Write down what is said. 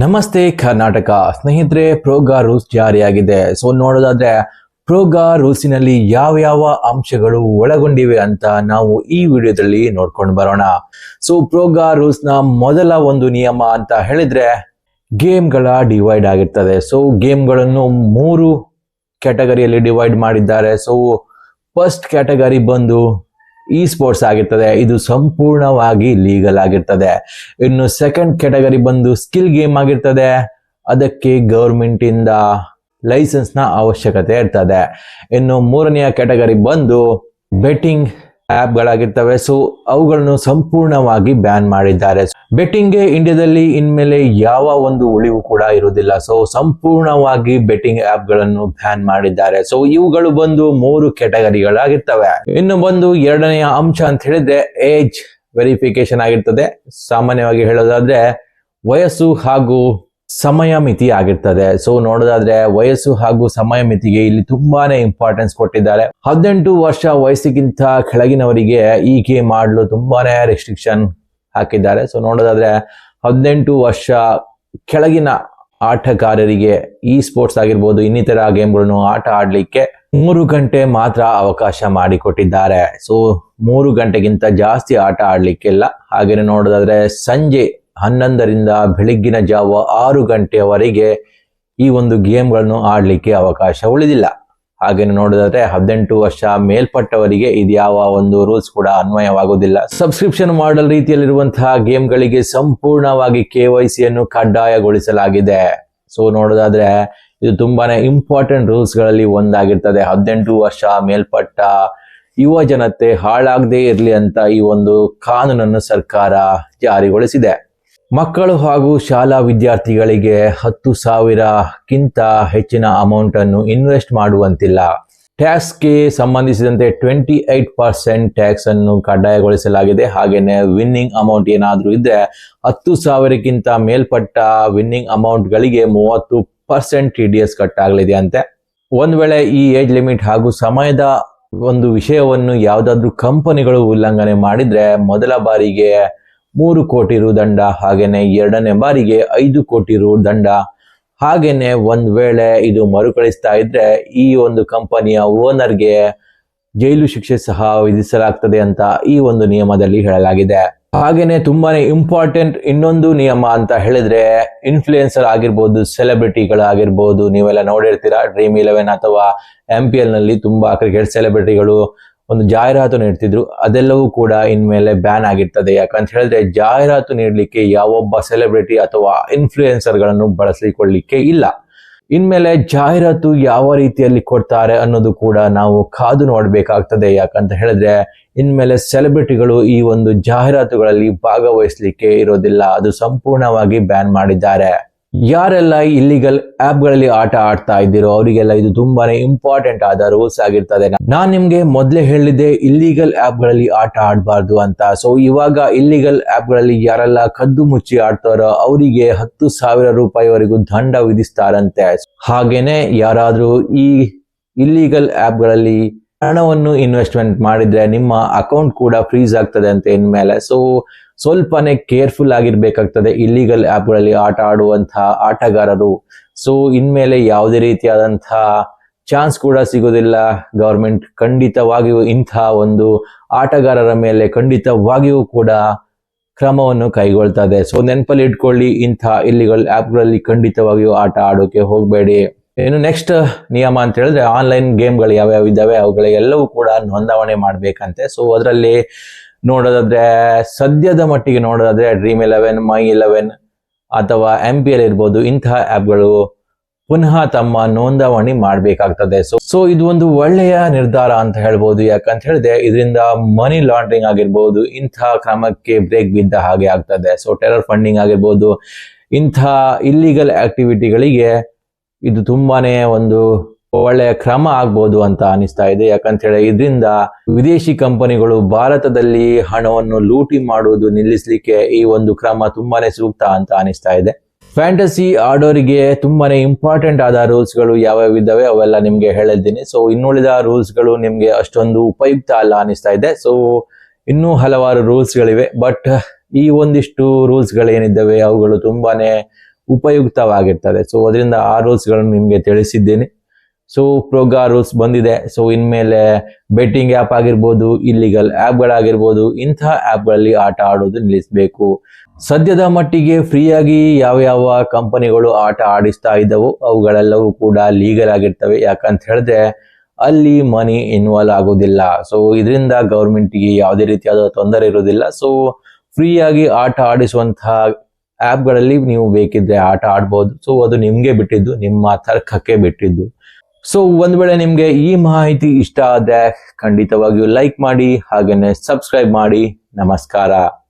ನಮಸ್ತೆ ಕರ್ನಾಟಕ ಸ್ನೇಹಿತರೆ, ಪ್ರೋಗಾ rules ಜಾರಿಯಾಗಿದೆ. So ನೋಡೋದಾದ್ರೆ ಪ್ರೋಗಾ ರೂಲ್ಸಿನಲ್ಲಿ ಯಾವ ಅಂಶಗಳು ಒಳಗೊಂಡಿವೆ ಅಂತ ನಾವು ಈ ವಿಡಿಯೋದಲ್ಲಿ ನೋಡ್ಕೊಂಡು ಬರೋಣ. ಸೊ ಪ್ರೋಗಾ ರೂಲ್ಸ್ ನ ಮೊದಲ ಒಂದು ನಿಯಮ ಅಂತ ಹೇಳಿದ್ರೆ ಗೇಮ್ಗಳ ಡಿವೈಡ್ ಆಗಿರ್ತದೆ. ಸೊ ಗೇಮ್ಗಳನ್ನು 3 ಕ್ಯಾಟಗರಿಯಲ್ಲಿ ಡಿವೈಡ್ ಮಾಡಿದ್ದಾರೆ. ಸೊ ಫಸ್ಟ್ ಕ್ಯಾಟಗರಿ ಬಂದು ಇ ಸ್ಪೋರ್ಟ್ಸ್ ಆಗಿರ್ತದೆ, ಇದು ಸಂಪೂರ್ಣವಾಗಿ ಲೀಗಲ್ ಆಗಿರ್ತದೆ. ಇನ್ನು ಸೆಕೆಂಡ್ ಕ್ಯಾಟಗರಿ ಬಂದು ಸ್ಕಿಲ್ ಗೇಮ್ ಆಗಿರ್ತದೆ, ಅದಕ್ಕೆ ಗವರ್ಮೆಂಟ್ ಇಂದ ಲೈಸೆನ್ಸ್ ನ ಅವಶ್ಯಕತೆ ಇರ್ತದೆ. ಇನ್ನು ಮೂರನೆಯ ಕ್ಯಾಟಗರಿ ಬಂದು ಬೆಟ್ಟಿಂಗ್ ಆಪ್ ಗಳಾಗಿರ್ತವೆ. ಸೊ ಅವುಗಳನ್ನು ಸಂಪೂರ್ಣವಾಗಿ ಬ್ಯಾನ್ ಮಾಡಿದ್ದಾರೆ. ಬೆಟ್ಟಿಂಗ್ಗೆ ಇಂಡಿಯಾದಲ್ಲಿ ಇನ್ಮೇಲೆ ಯಾವ ಒಂದು ಉಳಿವು ಕೂಡ ಇರುವುದಿಲ್ಲ. ಸೊ ಸಂಪೂರ್ಣವಾಗಿ ಬೆಟ್ಟಿಂಗ್ ಆಪ್ ಗಳನ್ನು ಬ್ಯಾನ್ ಮಾಡಿದ್ದಾರೆ. ಸೊ ಇವುಗಳು ಬಂದು 3 ಕ್ಯಾಟಗರಿಗಳಾಗಿರ್ತವೆ. ಇನ್ನು ಬಂದು ಎರಡನೆಯ ಅಂಶ ಅಂತ ಹೇಳಿದ್ರೆ ಏಜ್ ವೆರಿಫಿಕೇಶನ್ ಆಗಿರ್ತದೆ. ಸಾಮಾನ್ಯವಾಗಿ ಹೇಳೋದಾದ್ರೆ ವಯಸ್ಸು ಹಾಗೂ ಸಮಯ ಮಿತಿ ಆಗಿರ್ತದೆ. ಸೊ ನೋಡೋದಾದ್ರೆ ವಯಸ್ಸು ಹಾಗೂ ಸಮಯ ಮಿತಿಗೆ ಇಲ್ಲಿ ತುಂಬಾನೇ ಇಂಪಾರ್ಟೆನ್ಸ್ ಕೊಟ್ಟಿದ್ದಾರೆ. 18 ವರ್ಷ ವಯಸ್ಸಿಗಿಂತ ಕೆಳಗಿನವರಿಗೆ ಈ ಗೇಮ್ ಆಡಲು ತುಂಬಾನೇ ರೆಸ್ಟ್ರಿಕ್ಷನ್ ಹಾಕಿದ್ದಾರೆ. ಸೊ ನೋಡೋದಾದ್ರೆ 18 ವರ್ಷ ಕೆಳಗಿನ ಆಟಗಾರರಿಗೆ ಇ ಸ್ಪೋರ್ಟ್ಸ್ ಆಗಿರ್ಬೋದು, ಇನ್ನಿತರ ಗೇಮ್ಗಳನ್ನು ಆಟ ಆಡ್ಲಿಕ್ಕೆ 3 ಗಂಟೆ ಮಾತ್ರ ಅವಕಾಶ ಮಾಡಿಕೊಟ್ಟಿದ್ದಾರೆ. ಸೊ 3 ಗಂಟೆಗಿಂತ ಜಾಸ್ತಿ ಆಟ ಆಡ್ಲಿಕ್ಕಿಲ್ಲ. ಹಾಗೇನೆ ನೋಡೋದಾದ್ರೆ ಸಂಜೆ 11ರಿಂದ ಬೆಳಗ್ಗಿನ ಜಾವ 6 ಗಂಟೆಯವರೆಗೆ ಈ ಒಂದು ಗೇಮ್ಗಳನ್ನು ಆಡ್ಲಿಕ್ಕೆ ಅವಕಾಶ ಉಳಿದಿಲ್ಲ. ಹಾಗೇನೆ ನೋಡೋದಾದ್ರೆ 18 ವರ್ಷ ಮೇಲ್ಪಟ್ಟವರಿಗೆ ಇದ್ಯಾವ ಒಂದು ರೂಲ್ಸ್ ಕೂಡ ಅನ್ವಯವಾಗುವುದಿಲ್ಲ. ಸಬ್ಸ್ಕ್ರಿಪ್ಷನ್ ಮಾಡಲ್ ರೀತಿಯಲ್ಲಿರುವಂತಹ ಗೇಮ್ಗಳಿಗೆ ಸಂಪೂರ್ಣವಾಗಿ KYC ಯನ್ನು ಕಡ್ಡಾಯಗೊಳಿಸಲಾಗಿದೆ. ಸೊ ನೋಡೋದಾದ್ರೆ ಇದು ತುಂಬಾನೇ ಇಂಪಾರ್ಟೆಂಟ್ ರೂಲ್ಸ್ ಗಳಲ್ಲಿ ಒಂದಾಗಿರ್ತದೆ. 18 ವರ್ಷ ಮೇಲ್ಪಟ್ಟ ಯುವ ಜನತೆ ಹಾಳಾಗದೇ ಇರಲಿ ಅಂತ ಈ ಒಂದು ಕಾನೂನನ್ನು ಸರ್ಕಾರ ಜಾರಿಗೊಳಿಸಿದೆ. ಮಕ್ಕಳು ಹಾಗೂ ಶಾಲಾ ವಿದ್ಯಾರ್ಥಿಗಳಿಗೆ 10,000ಕ್ಕಿಂತ ಹೆಚ್ಚಿನ ಅಮೌಂಟ್ ಅನ್ನು ಇನ್ವೆಸ್ಟ್ ಮಾಡುವಂತಿಲ್ಲ. ಟ್ಯಾಕ್ಸ್ಗೆ ಸಂಬಂಧಿಸಿದಂತೆ 28% ಟ್ಯಾಕ್ಸ್ ಅನ್ನು ಕಡ್ಡಾಯಗೊಳಿಸಲಾಗಿದೆ. ಹಾಗೇನೆ ವಿನ್ನಿಂಗ್ ಅಮೌಂಟ್ ಏನಾದ್ರೂ ಇದ್ರೆ 10,000ಕ್ಕಿಂತ ಮೇಲ್ಪಟ್ಟ ವಿನ್ನಿಂಗ್ ಅಮೌಂಟ್ ಗಳಿಗೆ 30% TDS ಕಟ್ಟಾಗಲಿದೆ ಅಂತೆ. ಒಂದ್ ವೇಳೆ ಈ ಏಜ್ ಲಿಮಿಟ್ ಹಾಗೂ ಸಮಯದ ಒಂದು ವಿಷಯವನ್ನು ಯಾವ್ದಾದ್ರು ಕಂಪನಿಗಳು ಉಲ್ಲಂಘನೆ ಮಾಡಿದ್ರೆ ಮೊದಲ ಬಾರಿಗೆ 3 ಕೋಟಿ ರು ದಂಡ, ಹಾಗೇನೆ ಎರಡನೇ ಬಾರಿಗೆ 5 ಕೋಟಿ ರು ದಂಡ, ಹಾಗೇನೆ ಒಂದ್ ವೇಳೆ ಇದು ಮರುಕಳಿಸ್ತಾ ಇದ್ರೆ ಈ ಒಂದು ಕಂಪನಿಯ ಓನರ್ಗೆ ಜೈಲು ಶಿಕ್ಷೆ ಸಹ ವಿಧಿಸಲಾಗ್ತದೆ ಅಂತ ಈ ಒಂದು ನಿಯಮದಲ್ಲಿ ಹೇಳಲಾಗಿದೆ. ಹಾಗೇನೆ ತುಂಬಾನೇ ಇಂಪಾರ್ಟೆಂಟ್ ಇನ್ನೊಂದು ನಿಯಮ ಅಂತ ಹೇಳಿದ್ರೆ ಇನ್ಫ್ಲೂಯೆನ್ಸರ್ ಆಗಿರ್ಬೋದು, ಸೆಲೆಬ್ರಿಟಿಗಳಾಗಿರ್ಬೋದು, ನೀವೆಲ್ಲ ನೋಡಿರ್ತೀರಾ Dream11 ಅಥವಾ MPL ನಲ್ಲಿ ತುಂಬಾ ಕ್ರಿಕೆಟ್ ಸೆಲೆಬ್ರಿಟಿಗಳು ಒಂದು ಜಾಹೀರಾತು ನೀಡ್ತಿದ್ರು. ಅದೆಲ್ಲವೂ ಕೂಡ ಇನ್ಮೇಲೆ ಬ್ಯಾನ್ ಆಗಿರ್ತದೆ. ಯಾಕಂತ ಹೇಳಿದ್ರೆ ಜಾಹೀರಾತು ನೀಡಲಿಕ್ಕೆ ಯಾವೊಬ್ಬ ಸೆಲೆಬ್ರಿಟಿ ಅಥವಾ ಇನ್ಫ್ಲೂಯೆನ್ಸರ್ ಗಳನ್ನು ಬಳಸಿಕೊಳ್ಳಿಕ್ಕೆ ಇಲ್ಲ. ಇನ್ಮೇಲೆ ಜಾಹೀರಾತು ಯಾವ ರೀತಿಯಲ್ಲಿ ಕೊಡ್ತಾರೆ ಅನ್ನೋದು ಕೂಡ ನಾವು ಕಾದು ನೋಡ್ಬೇಕಾಗ್ತದೆ. ಯಾಕಂತ ಹೇಳಿದ್ರೆ ಇನ್ಮೇಲೆ ಸೆಲೆಬ್ರಿಟಿಗಳು ಈ ಒಂದು ಜಾಹೀರಾತುಗಳಲ್ಲಿ ಭಾಗವಹಿಸಲಿಕ್ಕೆ ಇರೋದಿಲ್ಲ. ಅದು ಸಂಪೂರ್ಣವಾಗಿ ಬ್ಯಾನ್ ಮಾಡಿದ್ದಾರೆ. ಯಾರೆಲ್ಲ ಇಲ್ಲಿಗಲ್ ಆಪ್ ಗಳಲ್ಲಿ ಆಟ ಆಡ್ತಾ ಇದ್ದೀರೋ ಅವರಿಗೆಲ್ಲ ಇದು ತುಂಬಾನೇ ಇಂಪಾರ್ಟೆಂಟ್ ಆದ ರೂಲ್ಸ್ ಆಗಿರ್ತದೆ. ನಾನ್ ನಿಮ್ಗೆ ಮೊದಲೇ ಹೇಳಿದ್ದೆ ಇಲ್ಲಿಗಲ್ ಆಪ್ ಗಳಲ್ಲಿ ಆಟ ಆಡಬಾರ್ದು ಅಂತ. ಸೊ ಇವಾಗ ಇಲ್ಲಿಗಲ್ ಆಪ್ ಗಳಲ್ಲಿ ಯಾರೆಲ್ಲ ಕದ್ದು ಮುಚ್ಚಿ ಆಡ್ತಾರೋ ಅವರಿಗೆ 10,000 ರೂಪಾಯಿವರೆಗೂ ದಂಡ ವಿಧಿಸ್ತಾರಂತೆ. ಹಾಗೇನೆ ಯಾರಾದ್ರೂ ಈ ಇಲ್ಲಿಗಲ್ ಆಪ್ ಗಳಲ್ಲಿ ಹಣವನ್ನು ಇನ್ವೆಸ್ಟ್ಮೆಂಟ್ ಮಾಡಿದ್ರೆ ನಿಮ್ಮ ಅಕೌಂಟ್ ಕೂಡ ಫ್ರೀಸ್ ಆಗ್ತದೆ ಅಂತ ಇನ್ಮೇಲೆ. ಸೊ ಸ್ವಲ್ಪನೇ ಕೇರ್ಫುಲ್ ಆಗಿರ್ಬೇಕಾಗ್ತದೆ ಇಲ್ಲಿಗಲ್ ಆಪ್ ಗಳಲ್ಲಿ ಆಟ ಆಡುವಂತಹ ಆಟಗಾರರು. ಸೊ ಇನ್ಮೇಲೆ ಯಾವುದೇ ರೀತಿಯಾದಂತಹ ಚಾನ್ಸ್ ಕೂಡ ಸಿಗೋದಿಲ್ಲ. ಗವರ್ಮೆಂಟ್ ಖಂಡಿತವಾಗಿಯೂ ಇಂಥ ಒಂದು ಆಟಗಾರರ ಮೇಲೆ ಖಂಡಿತವಾಗಿಯೂ ಕೂಡ ಕ್ರಮವನ್ನು ಕೈಗೊಳ್ತದೆ. ಸೊ ನೆನಪಲ್ಲಿ ಇಟ್ಕೊಳ್ಳಿ, ಇಂಥ ಇಲ್ಲಿಗಲ್ ಆಪ್ ಗಳಲ್ಲಿ ಖಂಡಿತವಾಗಿಯೂ ಆಟ ಆಡೋಕೆ ಹೋಗಬೇಡಿ. ಇನ್ನು ನೆಕ್ಸ್ಟ್ ನಿಯಮ ಅಂತ ಹೇಳಿದ್ರೆ ಆನ್ಲೈನ್ ಗೇಮ್ಗಳು ಯಾವ್ಯಾವ ಇದ್ದಾವೆ ಅವುಗಳೆಲ್ಲವೂ ಕೂಡ ನೋಂದಾವಣೆ ಮಾಡ್ಬೇಕಂತೆ. ಸೊ ಅದರಲ್ಲಿ ನೋಡೋದಾದ್ರೆ ಸದ್ಯದ ಮಟ್ಟಿಗೆ ನೋಡೋದಾದ್ರೆ Dream11, My11 ಅಥವಾ MPL ಇರ್ಬೋದು, ಇಂತಹ ಆಪ್ಗಳು ಪುನಃ ತಮ್ಮ ನೋಂದಾವಣಿ ಮಾಡ್ಬೇಕಾಗ್ತದೆ. ಸೊ ಇದು ಒಂದು ಒಳ್ಳೆಯ ನಿರ್ಧಾರ ಅಂತ ಹೇಳ್ಬೋದು. ಯಾಕಂತ ಹೇಳಿದ್ರೆ ಇದರಿಂದ ಮನಿ ಲಾಂಡ್ರಿಂಗ್ ಆಗಿರ್ಬೋದು, ಇಂಥ ಕ್ರಮಕ್ಕೆ ಬ್ರೇಕ್ ಬಿದ್ದ ಹಾಗೆ ಆಗ್ತದೆ. ಸೊ ಟೆರರ್ ಫಂಡಿಂಗ್ ಆಗಿರ್ಬೋದು, ಇಂಥ ಇಲ್ಲಿಗಲ್ ಆಕ್ಟಿವಿಟಿಗಳಿಗೆ ಇದು ತುಂಬಾನೇ ಒಂದು ಒಳ್ಳೆಯ ಕ್ರಮ ಆಗ್ಬೋದು ಅಂತ ಅನಿಸ್ತಾ ಇದೆ. ಯಾಕಂತ ಹೇಳಿ ಇದರಿಂದ ವಿದೇಶಿ ಕಂಪನಿಗಳು ಭಾರತದಲ್ಲಿ ಹಣವನ್ನು ಲೂಟಿ ಮಾಡುವುದು ನಿಲ್ಲಿಸಲಿಕ್ಕೆ ಈ ಒಂದು ಕ್ರಮ ತುಂಬಾನೇ ಸೂಕ್ತ ಅಂತ ಅನಿಸ್ತಾ ಇದೆ. ಫ್ಯಾಂಟಸಿ ಆಡೋರಿಗೆ ತುಂಬಾನೇ ಇಂಪಾರ್ಟೆಂಟ್ ಆದ ರೂಲ್ಸ್ ಗಳು ಯಾವ್ಯಾವ ಇದ್ದಾವೆ ಅವೆಲ್ಲ ನಿಮ್ಗೆ ಹೇಳಿದ್ದೀನಿ. ಸೊ ಇನ್ನುಳಿದ ರೂಲ್ಸ್ ಗಳು ನಿಮ್ಗೆ ಅಷ್ಟೊಂದು ಉಪಯುಕ್ತ ಅಲ್ಲ ಅನಿಸ್ತಾ ಇದೆ. ಸೊ ಇನ್ನೂ ಹಲವಾರು ರೂಲ್ಸ್ ಗಳಿವೆ. ಬಟ್ ಈ ಒಂದಿಷ್ಟು ರೂಲ್ಸ್ ಗಳೇನಿದ್ದಾವೆ ಅವುಗಳು ತುಂಬಾನೇ ಉಪಯುಕ್ತವಾಗಿರ್ತದೆ. ಸೊ ಅದರಿಂದ ಆ ರೂಲ್ಸ್ಗಳನ್ನು ನಿಮಗೆ ತಿಳಿಸಿದ್ದೇನೆ. ಸೊ ಪ್ರೋಗಾ ರೂಲ್ಸ್ ಬಂದಿದೆ. ಸೊ ಇನ್ಮೇಲೆ ಬೆಟ್ಟಿಂಗ್ ಆ್ಯಪ್ ಆಗಿರ್ಬೋದು, ಇಲ್ಲಿಗಲ್ ಆ್ಯಪ್ಗಳಾಗಿರ್ಬೋದು, ಇಂತಹ ಆ್ಯಪ್ಗಳಲ್ಲಿ ಆಟ ಆಡೋದು ನಿಲ್ಲಿಸಬೇಕು. ಸದ್ಯದ ಮಟ್ಟಿಗೆ ಫ್ರೀಯಾಗಿ ಯಾವ ಕಂಪನಿಗಳು ಆಟ ಆಡಿಸ್ತಾ ಇದ್ದವು ಅವುಗಳೆಲ್ಲವೂ ಕೂಡ ಲೀಗಲ್ ಆಗಿರ್ತವೆ. ಯಾಕಂತ ಹೇಳಿದ್ರೆ ಅಲ್ಲಿ ಮನಿ ಇನ್ವಾಲ್ವ್ ಆಗೋದಿಲ್ಲ. ಸೊ ಇದರಿಂದ ಗೌರ್ಮೆಂಟ್ಗೆ ಯಾವುದೇ ರೀತಿಯಾದ ತೊಂದರೆ ಇರೋದಿಲ್ಲ. ಸೊ ಫ್ರೀಯಾಗಿ ಆಟ ಆಡಿಸುವಂತಹ ಆ್ಯಪ್ಗಳಲ್ಲಿ ನೀವು ಬೇಕಿದ್ರೆ ಆಟ ಆಡ್ಬೋದು. ಸೊ ಅದು ನಿಮಗೆ ಬಿಟ್ಟಿದ್ದು, ನಿಮ್ಮ ತರ್ಕಕ್ಕೆ ಬಿಟ್ಟಿದ್ದು. ಸೊ ಒಂದ್ ವೇಳೆ ನಿಮ್ಗೆ ಈ ಮಾಹಿತಿ ಇಷ್ಟ ಆದ್ರೆ ಖಂಡಿತವಾಗಿಯೂ ಲೈಕ್ ಮಾಡಿ, ಹಾಗೇನೆ ಸಬ್ಸ್ಕ್ರೈಬ್ ಮಾಡಿ. ನಮಸ್ಕಾರ.